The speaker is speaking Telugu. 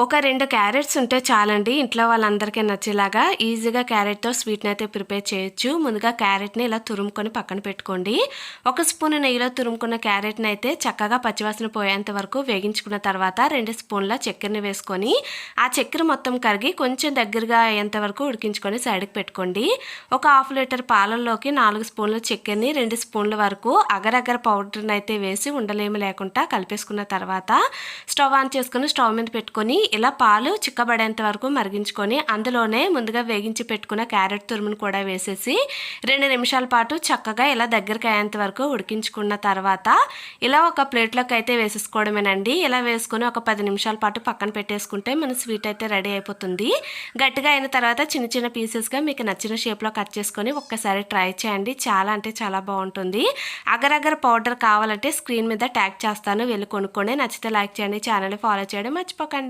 ఒక 2 క్యారెట్స్ ఉంటే చాలండి ఇంట్లో వాళ్ళందరికీ నచ్చేలాగా ఈజీగా క్యారెట్‌తో స్వీట్‌ని అయితే ప్రిపేర్ చేయొచ్చు. ముందుగా క్యారెట్‌ని ఇలా తురుముకొని పక్కన పెట్టుకోండి. ఒక స్పూన్ నెయ్యిలో తురుముకున్న క్యారెట్‌ని అయితే చక్కగా పచ్చివాసన పోయేంత వరకు వేగించుకున్న తర్వాత 2 స్పూన్ల చక్కెరని వేసుకొని ఆ చక్కెర మొత్తం కరిగి కొంచెం దగ్గరగా అయ్యేంత వరకు ఉడికించుకొని సైడ్‌కి పెట్టుకోండి. ఒక హాఫ్ లీటర్ పాలల్లోకి 4 స్పూన్ల చక్కెరని 2 స్పూన్ల వరకు అగరగర పౌడర్‌ని అయితే వేసి ఉండలేమి లేకుండా కలిపేసుకున్న తర్వాత స్టవ్ ఆన్ చేసుకొని స్టవ్ మీద పెట్టుకొని ఇలా పాలు చిక్కబడేంత వరకు మరిగించుకొని అందులోనే ముందుగా వేగించి పెట్టుకున్న క్యారెట్ తురుమును కూడా వేసేసి 2 నిమిషాల పాటు చక్కగా ఇలా దగ్గరికి అయ్యేంత వరకు ఉడికించుకున్న తర్వాత ఇలా ఒక ప్లేట్లోకి అయితే వేసేసుకోవడమేనండి. ఇలా వేసుకొని ఒక 10 నిమిషాల పాటు పక్కన పెట్టేసుకుంటే మన స్వీట్ అయితే రెడీ అయిపోతుంది. గట్టిగా అయిన తర్వాత చిన్న చిన్న పీసెస్గా మీకు నచ్చిన షేప్లో కట్ చేసుకొని ఒక్కసారి ట్రై చేయండి. చాలా అంటే చాలా బాగుంటుంది. అగరగర పౌడర్ కావాలంటే స్క్రీన్ మీద ట్యాగ్ చేస్తాను, వెళ్ళి కొనుక్కోండి. నచ్చితే లైక్ చేయండి, ఛానల్ని ఫాలో చేయడం మర్చిపోకండి.